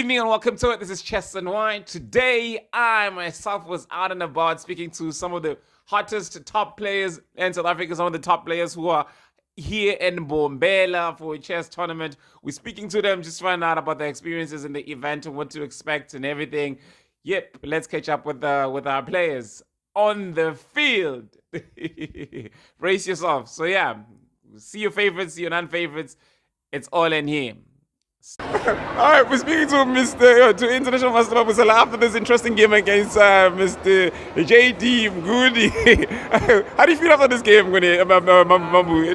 evening and welcome to it. This is Chess and Wine. Today, I myself was out and about speaking to some of the hottest top players in South Africa, some of the top players who are here in Bombela for a chess tournament. We're speaking to them, just find out about their experiences in the event and what to expect and everything. Yep, let's catch up with our players on the field. Brace yourself. So yeah, see your favorites, see your non-favorites. It's all in here. All right, we're speaking to to International Master Mabusela after this interesting game against Mr. JD Mguni. How do you feel after this game, Mambu?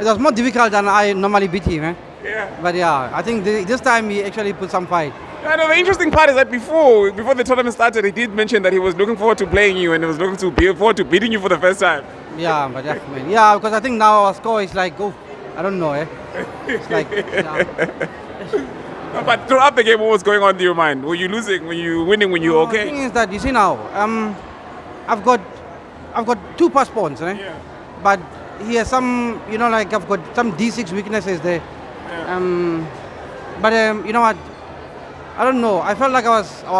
It was more difficult than I normally beat him. Yeah. But yeah, I think this time he actually put some fight. I know the interesting part is that before the tournament started, he did mention that he was looking forward to playing you and he was looking forward to beating you for the first time. Yeah, but yeah, because I think now our score is like, I don't know, It's like, No, but throughout the game, what was going on in your mind? Were you losing? Were you winning? Were you okay? The thing is that, you see now, I've got 2 passports, Yeah. but he has some, like I've got some D6 weaknesses there. Yeah. But you know what? I don't know. I felt like I was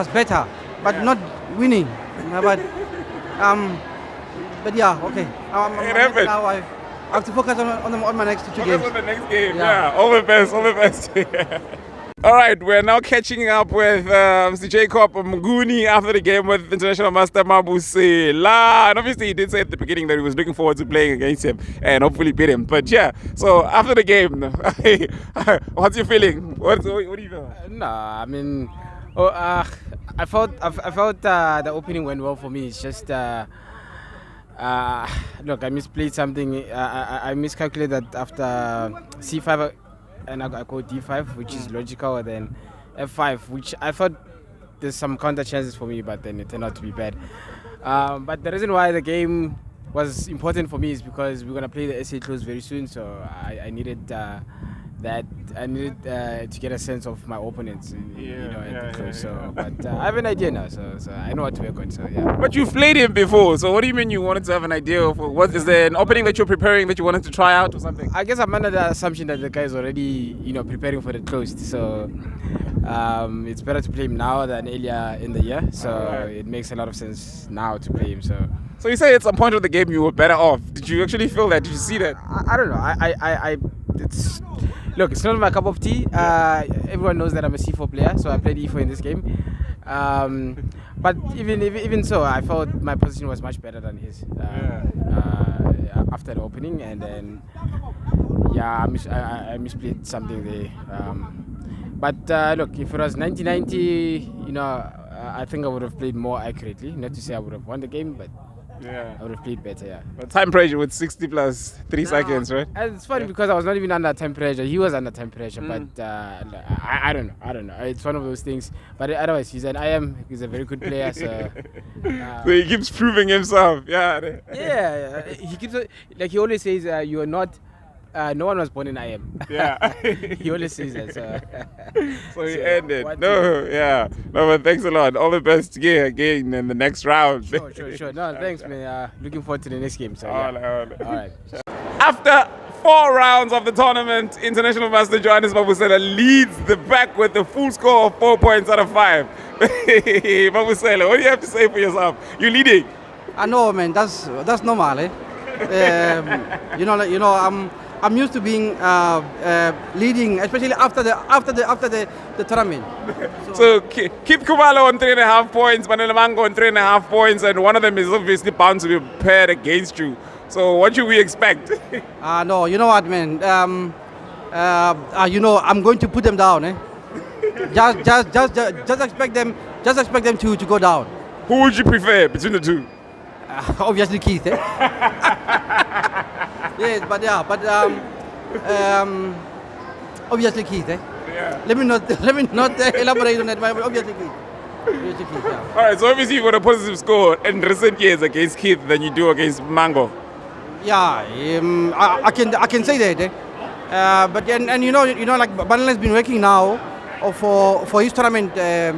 better, but Yeah. not winning. But yeah, okay. It happened. Now I have to focus on my next 2 Focus games. on the next game. Yeah. Yeah. All the best. All right, we're now catching up with Mr. Jacob Mguni after the game with International Master Mabusela. And obviously, he did say at the beginning that he was looking forward to playing against him and hopefully beat him. But yeah, so after the game, what's your feeling? What do you feel? No, I mean, I felt the opening went well for me. It's just look, I misplayed something. I miscalculated after C5 and I go D5, which is logical, and then F5, which I thought there's some counter chances for me, but then it turned out to be bad. But the reason why the game was important for me is because we're gonna play the SA close very soon, so I needed to get a sense of my opponents, at the close. So, but I have an idea now, so I know what to work on. So yeah. But you've played him before, so what do you mean you wanted to have an idea of what is there an opening that you're preparing that you wanted to try out or something? I guess I'm under the assumption that the guy is already, preparing for the closed. So it's better to play him now than earlier in the year. So it makes a lot of sense now to play him. So you say at some point of the game you were better off. Did you actually feel that? Did you see that? I don't know. Look, it's not my cup of tea. Everyone knows that I'm a C4 player, so I played E4 in this game. But even so, I felt my position was much better than his after the opening, and then I misplayed something there. But look, if it was 1990, I think I would have played more accurately. Not to say I would have won the game, but I would have played better, yeah. But time pressure with 60 plus 3 seconds, right? And it's funny because I was not even under time pressure. He was under time pressure, but I don't know. It's one of those things. But otherwise, he's a very good player. So, so he keeps proving himself, yeah. Yeah. He keeps he always says, "You are not." No one was born in IM. Yeah. He always says that. So he ended. No, but thanks a lot. All the best again in the next round. Sure. No, thanks, man. Looking forward to the next game. So, All right. After 4 rounds of the tournament, International Master Johannes Mabusela leads the pack with a full score of 4 points out of 5. Mabusela, what do you have to say for yourself? You're leading. I know, man. That's normal, I'm used to being leading, especially after the tournament. So keep Kumalo on 3.5 points, Manela Mango on 3.5 points, and one of them is obviously bound to be paired against you. So what should we expect? No, you know what, man? I'm going to put them down. Just expect them to go down. Who would you prefer between the two? Obviously Keith. Yes, but obviously Keith. Yeah. Let me not elaborate on that, but obviously Keith. Yeah. All right, so obviously you've got a positive score in recent years against Keith than you do against Mango. Yeah, I can say that. But like Banel has been working now for his tournament, the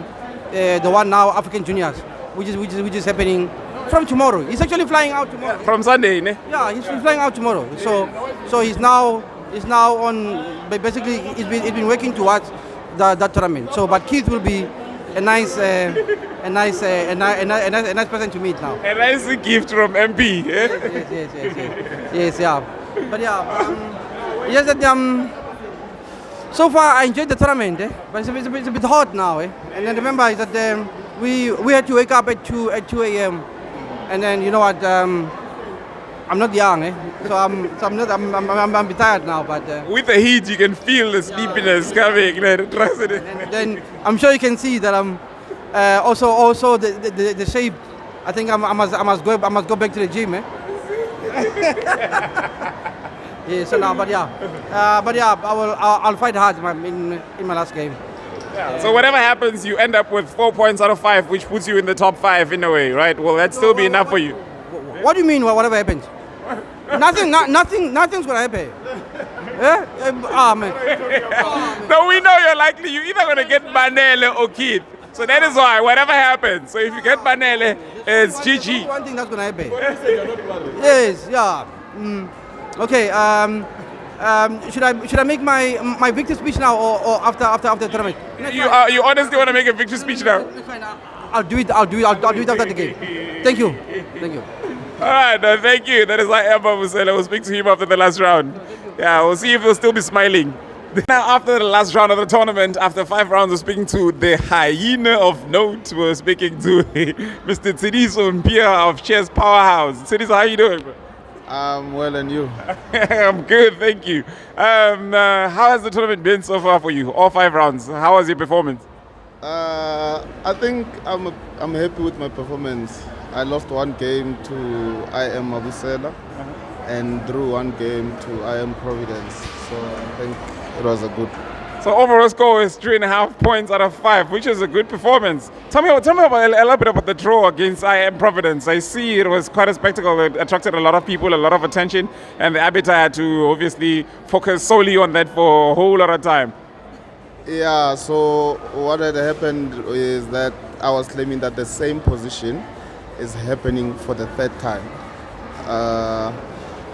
one now African Juniors, which is happening from tomorrow. He's actually flying out tomorrow. From Sunday, ne? Yeah, he's flying out tomorrow. So he's now is now on. Basically, it's been working towards that tournament. So, but Keith will be a nice person to meet now. A nice gift from MP. Yes, yeah. But yeah, yes, that so far I enjoyed the tournament, but it's a bit hot now, And then remember is that we had to wake up at 2 a.m. And then you know what? I'm not young, So I'm tired now, but With the heat, you can feel the sleepiness coming. Trust it. and then I'm sure you can see that I'm also the shape. I think I must go back to the gym, Yeah. So now, but yeah, I'll fight hard in my last game. Yeah. So whatever happens, you end up with 4 points out of 5, which puts you in the top 5 in a way, right? Will that still be enough for you? What do you mean? Whatever happens? Nothing's gonna happen. Yeah? Man. No, we know you're either gonna get Banele or Keith. So that is why, whatever happens. So if you get Banele, it's GG. One thing that's gonna happen. Yes, yeah. Okay. Should I make my victory speech now or after the tournament? You honestly want to make a victory speech now? I'll do it after the game. Thank you. All right, thank you. That is like Emma Musela. We'll speak to him after the last round. Yeah, we'll see if he'll still be smiling. Now, after the last round of the tournament, after 5 rounds, we're speaking to the hyena of note. We're speaking to Mr. Tsidiso Mpia of Chess Powerhouse. Tsidiso, how you doing, bro? I'm well, and you? I'm good, thank you. How has the tournament been so far for you? All 5 rounds. How was your performance? I think I'm happy with my performance. I lost 1 game to IM Mabusela and drew 1 game to IM Providence. So I think it was a good. So overall score is 3.5 points out of 5, which is a good performance. Tell me a little bit about the draw against IM Providence. I see it was quite a spectacle. It attracted a lot of people, a lot of attention, and the arbiter had to obviously focus solely on that for a whole lot of time. Yeah, so what had happened is that I was claiming that the same position is happening for the 3rd time.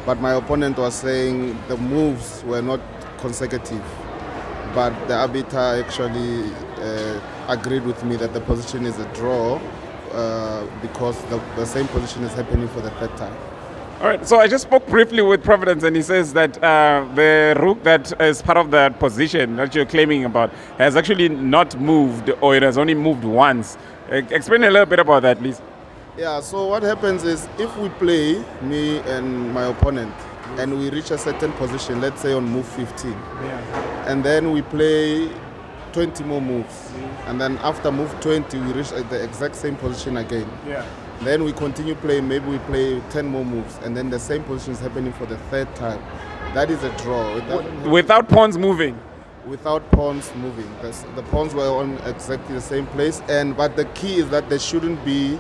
But my opponent was saying the moves were not consecutive. But the arbiter actually agreed with me that the position is a draw because the same position is happening for the 3rd time. All right, so I just spoke briefly with Providence, and he says that the rook that is part of that position that you're claiming about has actually not moved, or it has only moved once. Explain a little bit about that, please. Yeah, so what happens is if we play, me and my opponent, and we reach a certain position, let's say on move 15, and then we play 20 more moves, and then after move 20, we reach the exact same position again. Then we continue playing, maybe we play 10 more moves, and then the same position is happening for the 3rd time. That is a draw. Without pawns moving? Without pawns moving. The pawns were on exactly the same place, but the key is that there shouldn't be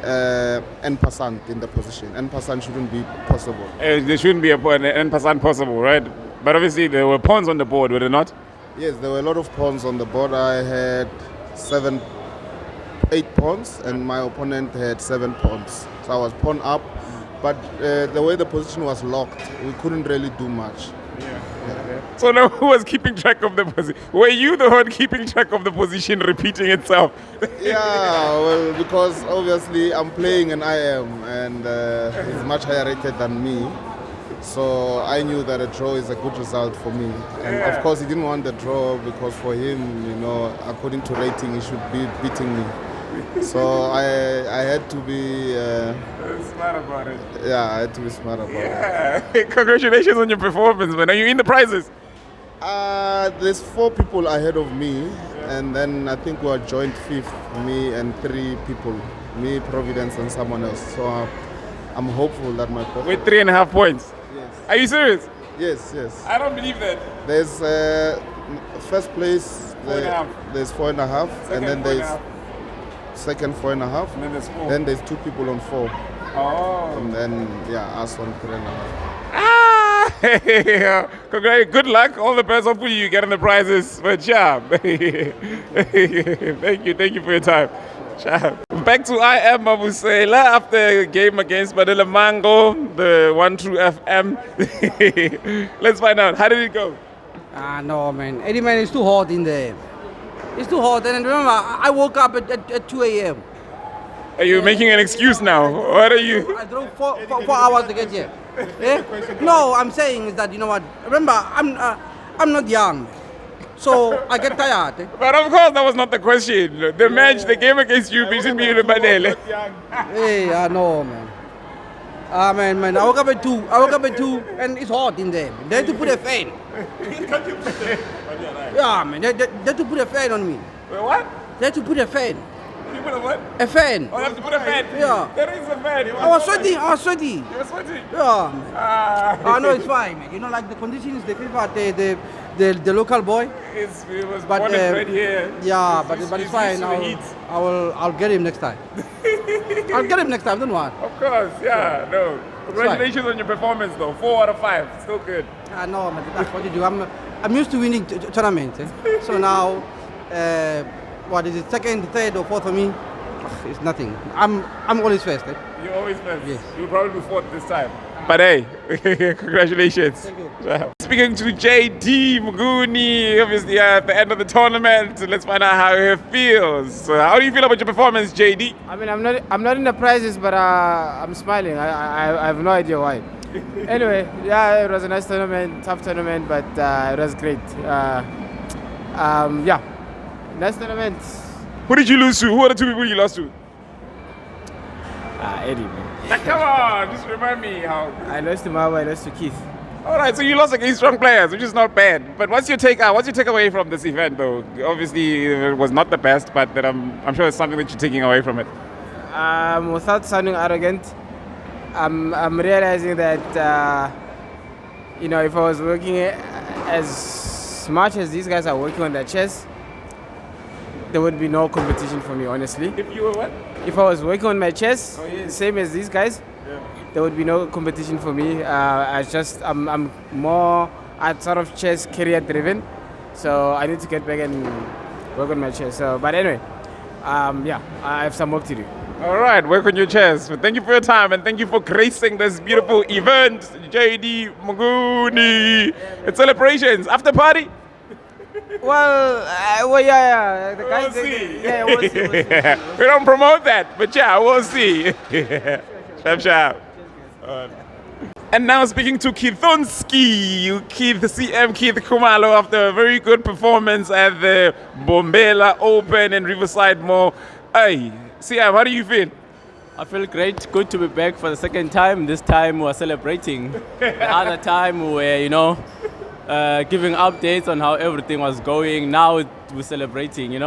en passant in the position. En passant shouldn't be possible. There shouldn't be an en passant possible, right? But obviously there were pawns on the board, were there not? Yes, there were a lot of pawns on the board. I had 8 pawns, and my opponent had 7 pawns. So I was pawn up, but the way the position was locked, we couldn't really do much. So now who was keeping track of the position? Were you the one keeping track of the position repeating itself? Yeah, well, because obviously I'm playing an IM, and he's much higher rated than me. So I knew that a draw is a good result for me. And of course he didn't want the draw because for him, according to rating, he should be beating me. So I had to be smart about it. Yeah, I had to be smart about it. Congratulations on your performance, man. Are you in the prizes? There's 4 people ahead of me, and then I think we are joint 5th, me and 3 people, me, Providence, and someone else. So I'm hopeful that my performance. With 3.5 points. Yes. Are you serious? Yes. I don't believe that. There's first place. 4.5. There's 4.5, and then there's second 4.5. And then there's 4. Then there's 2 people on 4. Oh. And then us on 3.5. Congrats. Good luck. All the best. Hopefully you get in the prizes. But yeah. Thank you for your time. Ciao. Back to I am Mabusela after a game against Badela Mango, the One True FM. Let's find out. How did it go? No, man. Eddie, man, it's too hot in there. It's too hot. And remember, I woke up at 2 a.m. Are you making an excuse now? What are you? I drove 4 hours to get here. Eh? No, I'm saying is that, you know what? Remember, I'm not young. So I get tired. Eh? But of course, that was not the question. The match, the game against you, between me and Badele. Hey, I know, man. Man, I woke up at 2. And it's hot in there. They had to put a fan. Yeah, man. They had to put a fan on me. Wait, what? They had to put a fan. You put a what? A fan. Oh, you have to put a fan? Yeah. There is a fan. I was sweating. You were sweating? Yeah, man. Oh, no, it's fine, man. You know, like the conditions they favor the local boy. It was But, born and bred here. Yeah, but He's it's fine. used to the heat. I'll get him next time. I'll get him next time. Don't worry. Of course, yeah, no. Congratulations on your performance, though. 4 out of 5. Still good. No, man. That's what you do. I'm used to winning tournaments. Eh? So now, what is it? Second, third, or fourth for me? It's nothing. I'm always first. Eh? You're always first. Yes. You'll probably be fourth this time. But hey, congratulations. Thank you. Speaking to JD Muguni, obviously at the end of the tournament, let's find out how he feels. So how do you feel about your performance, JD? I mean, I'm not in the prizes, but I'm smiling. I have no idea why. Anyway, yeah, it was a nice tournament, tough tournament, but it was great. Yeah, nice tournament. Who did you lose to? Who are the 2 people you lost to? Eddie, man. Come on, just remind me how. I lost to Mawa, I lost to Keith. All right, so you lost against strong players, which is not bad. But what's your takeaway from this event, though? Obviously, it was not the best, but that I'm sure it's something that you're taking away from it. Without sounding arrogant, I'm realizing that if I was working as much as these guys are working on their chess, there would be no competition for me, honestly. If you were what? If I was working on my chess, same as these guys, there would be no competition for me. I'm more sort of chess career driven, so I need to get back and work on my chess. But anyway, I have some work to do. All right, work on your chess. But thank you for your time and thank you for gracing this beautiful event, JD Muguni. It's celebrations. After party? Yeah. The guys, We'll see. We'll see. We don't promote that, but yeah, we'll see. Sharp. And now speaking to Keithonski, Keith Kumalo, after a very good performance at the Bombela Open in Riverside Mall. Hey, CM, how do you feel? I feel great. Good to be back for the second time. This time we're celebrating. The other time we were, giving updates on how everything was going. Now we're celebrating,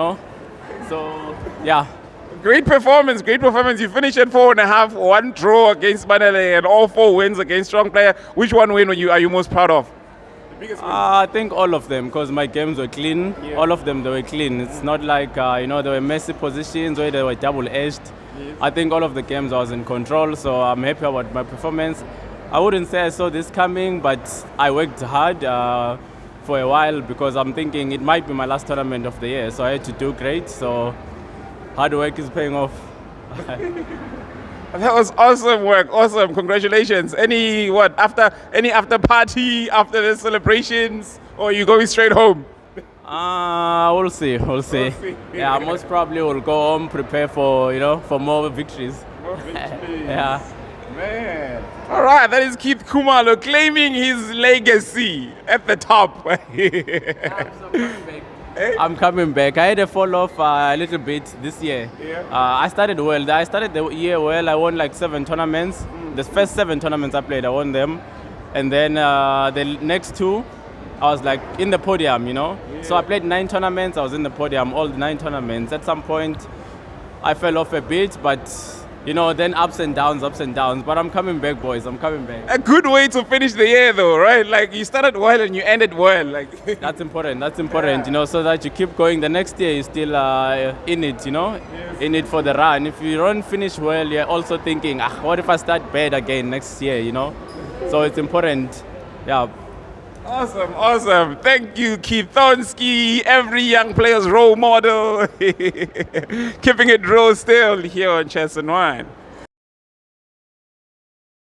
So, yeah. Great performance. You finished at 4.5, 1 draw against Manele, and all 4 wins against strong player. Which one win are you most proud of? The biggest win? I think all of them, because my games were clean. Yeah. All of them, they were clean. It's not like, there were messy positions where they were double-edged. Yes. I think all of the games I was in control, so I'm happy about my performance. I wouldn't say I saw this coming, but I worked hard for a while because I'm thinking it might be my last tournament of the year, so I had to do great. So hard work is paying off. That was awesome work. Awesome. Congratulations. Any after party after the celebrations, or are you going straight home? We'll see. Yeah, most probably we'll go home, prepare for more victories. More victories. Yeah. Man. All right, that is Keith Kumalo claiming his legacy at the top. I'm coming back. I had a fall off a little bit this year. Yeah. I started well. I started the year well. I won like 7 tournaments. The first 7 tournaments I played, I won them. And then the next 2, I was like in the podium, Yeah. So I played 9 tournaments. I was in the podium, all the 9 tournaments. At some point, I fell off a bit, but then ups and downs. But I'm coming back, boys. I'm coming back. A good way to finish the year, though, right? Like, you started well and you ended well. Like That's important, yeah. So that you keep going. The next year, you're still in it, Yes. In it for the run. If you don't finish well, you're also thinking, what if I start bad again next year, So it's important, yeah. Awesome, awesome. Thank you, Keithonski, every young player's role model. Keeping it real still here on Chess and Wine.